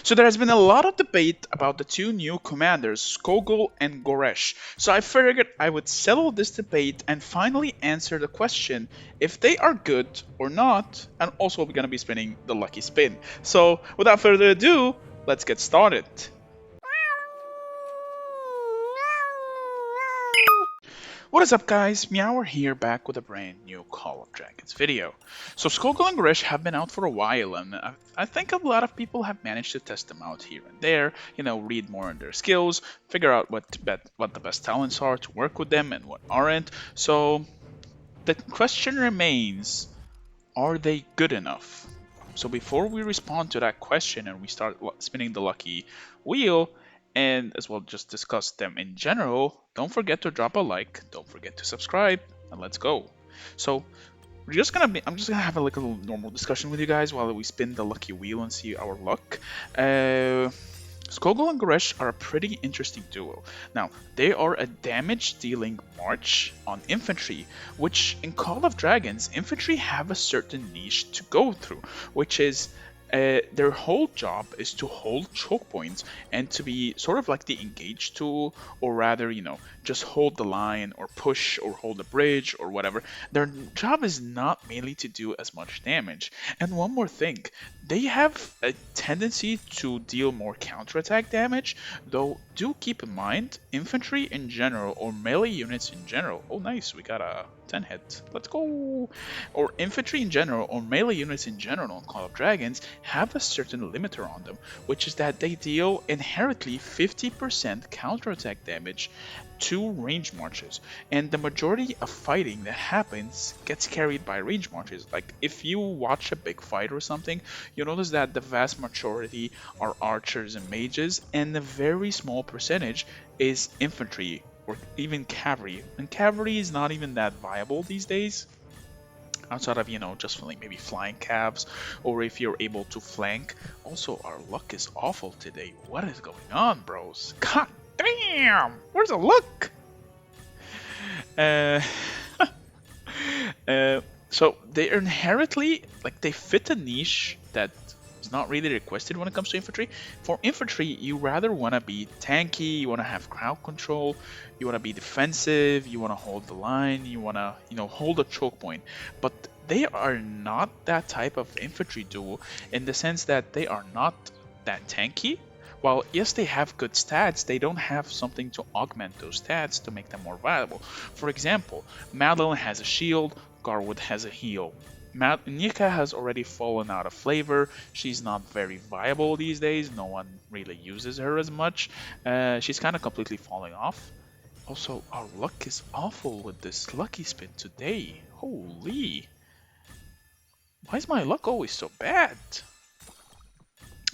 So there has been a lot of debate about the two new commanders, Skogul and Goresh. So I figured I would settle this debate and finally answer the question if they are good or not, and also we're gonna be spinning the lucky spin. So without further ado, let's get started. What is up guys, Meower here back with a brand new Call of Dragons video. So Skogul and Goresh have been out for a while and I think a lot of people have managed to test them out here and there, read more on their skills, figure out what the best talents are to work with them and what aren't. So the question remains, are they good enough? So before we respond to that question and we start spinning the lucky wheel, and as well just discuss them in general, don't forget to drop a like, don't forget to subscribe, and let's go. So I'm just gonna have a little normal discussion with you guys while we spin the lucky wheel and see our luck. Skogul and Goresh are a pretty interesting duo. Now, they are a damage-dealing march on infantry, which in Call of Dragons, infantry have a certain niche to go through, which is their whole job is to hold choke points and to be sort of like the engage tool, or rather, just hold the line or push or hold the bridge or whatever. Their job is not mainly to do as much damage. And one more thing, they have a tendency to deal more counterattack damage, though do keep in mind, infantry in general or melee units in general. Oh nice, we got a 10 hit. Let's go! Or infantry in general or melee units in general in Call of Dragons have a certain limiter on them, which is that they deal inherently 50% counterattack damage to range marches, and the majority of fighting that happens gets carried by range marches. Like if you watch a big fight or something, you notice that the vast majority are archers and mages, and a very small percentage is infantry or even cavalry. And cavalry is not even that viable these days, outside of just like maybe flying calves, or if you're able to flank. Also, our luck is awful today. What is going on, bros? God damn, where's the luck? uh, so they inherently, like, they fit a niche that is not really requested when it comes to infantry. For infantry, you rather want to be tanky, you want to have crowd control, you want to be defensive, you want to hold the line, you want to hold a choke point. But they are not that type of infantry duo, in the sense that they are not that tanky. While yes, they have good stats, they don't have something to augment those stats to make them more viable. For example, Madeline has a shield, Garwood has a heal. Nika has already fallen out of flavor. She's not very viable these days. No one really uses her as much. She's kind of completely falling off. Also, our luck is awful with this lucky spin today. Holy. Why is my luck always so bad?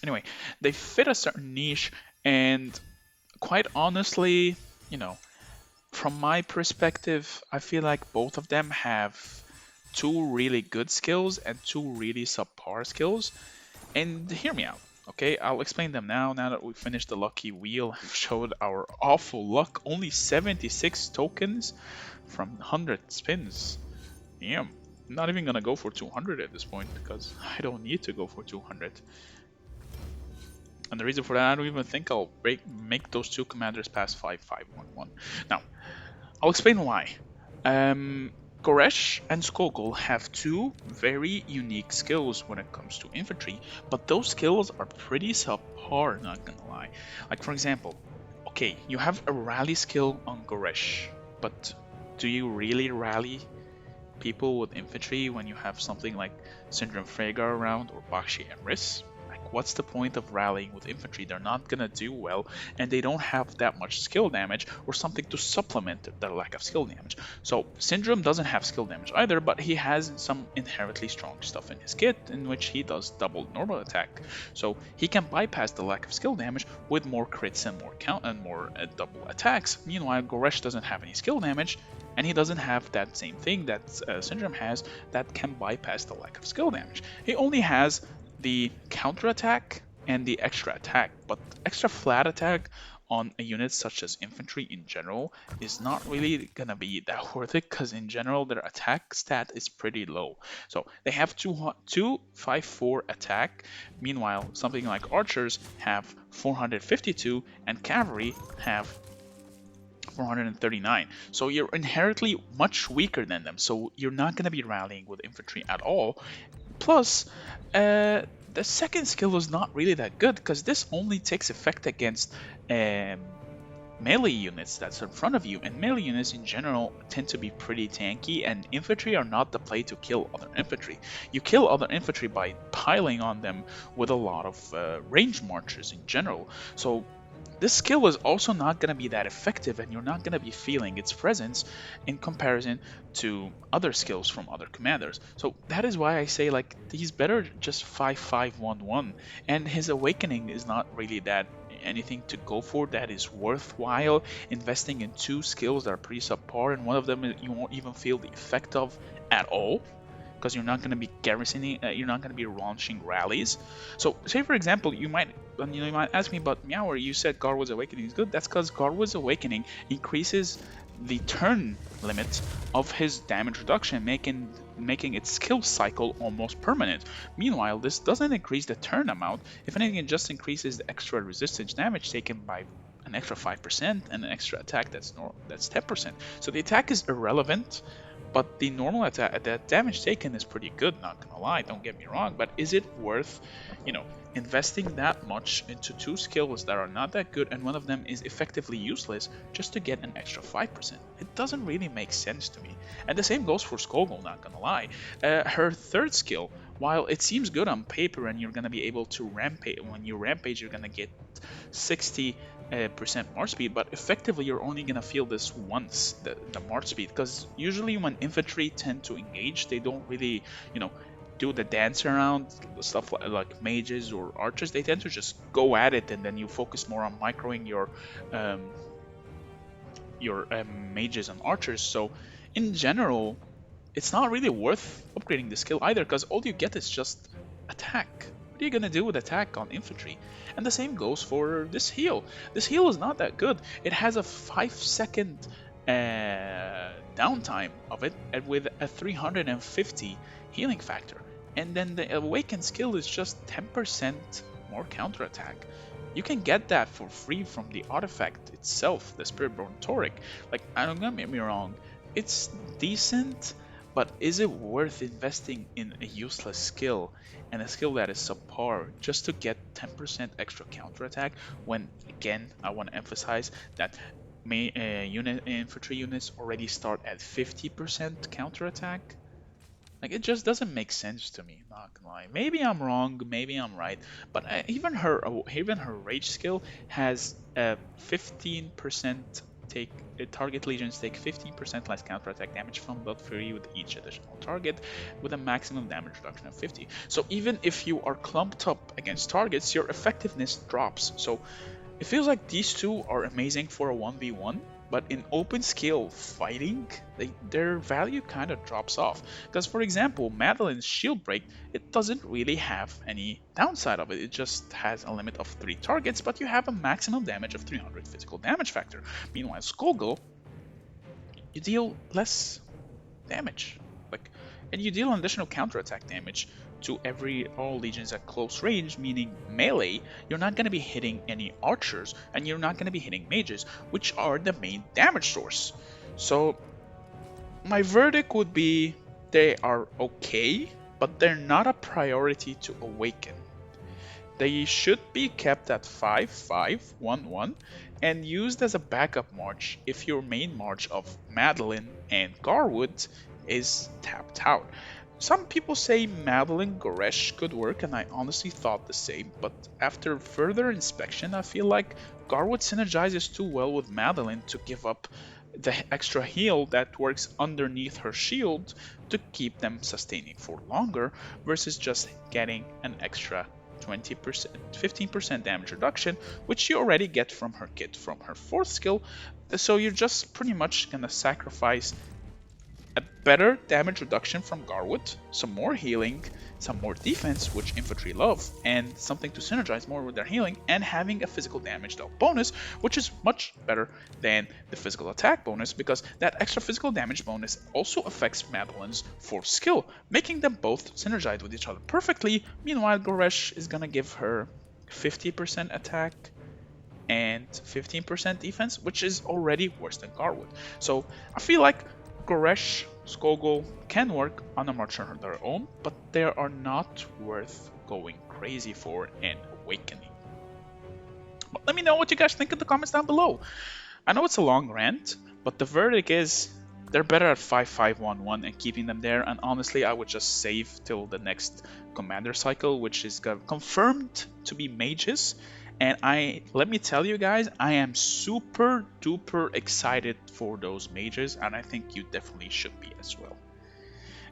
Anyway, they fit a certain niche, and quite honestly, from my perspective, I feel like both of them have two really good skills and two really subpar skills. And hear me out, okay? I'll explain them now that we finished the lucky wheel and showed our awful luck. Only 76 tokens from 100 spins. Damn. I'm not even gonna go for 200 at this point because I don't need to go for 200. And the reason for that, I don't even think I'll make those two commanders pass 5511. Now, I'll explain why. Goresh and Skogul have two very unique skills when it comes to infantry, but those skills are pretty subpar, not gonna lie. Like, for example, okay, you have a rally skill on Goresh, but do you really rally people with infantry when you have something like Syndrome Frega around or Bakshi Emrys? What's the point of rallying with infantry? They're not gonna do well, and they don't have that much skill damage or something to supplement their lack of skill damage. So Syndrome doesn't have skill damage either, but he has some inherently strong stuff in his kit in which he does double normal attack. So he can bypass the lack of skill damage with more crits and more count and more double attacks. Meanwhile, Goresh doesn't have any skill damage, and he doesn't have that same thing that Syndrome has that can bypass the lack of skill damage. He only has the counter attack and the extra attack, but extra flat attack on a unit such as infantry in general is not really gonna be that worth it, because in general their attack stat is pretty low. So they have 254 attack. Meanwhile, something like archers have 452 and cavalry have 439. So you're inherently much weaker than them. So you're not going to be rallying with infantry at all. Plus, the second skill is not really that good, because this only takes effect against melee units that's in front of you, and melee units in general tend to be pretty tanky, and infantry are not the play to kill other infantry. You kill other infantry by piling on them with a lot of range marchers in general. So this skill is also not going to be that effective, and you're not going to be feeling its presence in comparison to other skills from other commanders. So that is why I say, like, he's better just 5-5-1-1, and his awakening is not really that anything to go for that is worthwhile investing in two skills that are pretty subpar, and one of them you won't even feel the effect of at all, because you're not going to be garrisoning, you're not going to be launching rallies. So, say for example, you might ask me about MEOWER. You said Garwood's Awakening is good. That's because Garwood's Awakening increases the turn limit of his damage reduction, making its skill cycle almost permanent. Meanwhile, this doesn't increase the turn amount. If anything, it just increases the extra resistance damage taken by an extra 5% and an extra attack that's 10%. So the attack is irrelevant, but the normal attack, the damage taken is pretty good, not gonna lie, don't get me wrong. But is it worth, investing that much into two skills that are not that good, and one of them is effectively useless, just to get an extra 5%? It doesn't really make sense to me. And the same goes for Skogul, not gonna lie. Her third skill, while it seems good on paper and you're gonna be able to rampage, when you rampage you're gonna get 60% march speed, but effectively you're only gonna feel this once, the march speed, because usually when infantry tend to engage, they don't really, do the dance around stuff like mages or archers. They tend to just go at it, and then you focus more on microing your mages and archers. So in general, it's not really worth upgrading the skill either, because all you get is just attack. What are you gonna do with attack on infantry? And the same goes for this heal. This heal is not that good. It has a 5-second downtime of it, and with a 350 healing factor. And then the awakened skill is just 10% more counterattack. You can get that for free from the artifact itself, the Spiritborn Toric. Like, I don't get me wrong, it's decent, but is it worth investing in a useless skill and a skill that is subpar just to get 10% extra counterattack, when, again, I want to emphasize that infantry units already start at 50% counterattack? Like, it just doesn't make sense to me, not gonna lie. Maybe I'm wrong, maybe I'm right, but even her rage skill has a 15% target legions take 15% less counterattack damage from Blood Fury with each additional target, with a maximum damage reduction of 50. So even if you are clumped up against targets, your effectiveness drops. So it feels like these two are amazing for a 1v1, but in open scale fighting, their value kind of drops off. Because, for example, Madeline's shield break, it doesn't really have any downside of it. It just has a limit of 3 targets, but you have a maximum damage of 300 physical damage factor. Meanwhile, Skogul, you deal less damage, and you deal an additional counterattack damage to all legions at close range, meaning melee. You're not going to be hitting any archers, and you're not going to be hitting mages, which are the main damage source. So my verdict would be they are okay, but they're not a priority to awaken. They should be kept at 5-5-1-1 and used as a backup march if your main march of Madeline and Garwood is tapped out. Some people say Madeline Goresh could work, and I honestly thought the same, but after further inspection, I feel like Garwood synergizes too well with Madeline to give up the extra heal that works underneath her shield to keep them sustaining for longer, versus just getting an extra 15% damage reduction, which you already get from her kit from her 4th skill. So you're just pretty much gonna sacrifice a better damage reduction from Garwood, some more healing, some more defense, which infantry love, and something to synergize more with their healing, and having a physical damage dealt bonus, which is much better than the physical attack bonus, because that extra physical damage bonus also affects Madeline's force skill, making them both synergize with each other perfectly. Meanwhile, Goresh is gonna give her 50% attack and 15% defense, which is already worse than Garwood. So I feel like Goresh, Skogul can work on a march on their own, but they are not worth going crazy for in Awakening. But let me know what you guys think in the comments down below. I know it's a long rant, but the verdict is they're better at 5-5-1-1 and keeping them there, and honestly I would just save till the next commander cycle, which is confirmed to be mages. And let me tell you guys, I am super duper excited for those mages, and I think you definitely should be as well.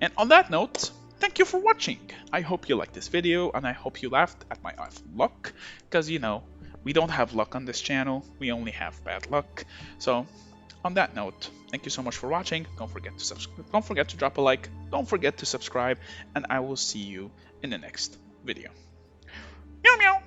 And on that note, thank you for watching. I hope you liked this video, and I hope you laughed at my luck, because you know, we don't have luck on this channel, we only have bad luck. So on that note, thank you so much for watching. Don't forget to drop a like, don't forget to subscribe, and I will see you in the next video. Meow meow.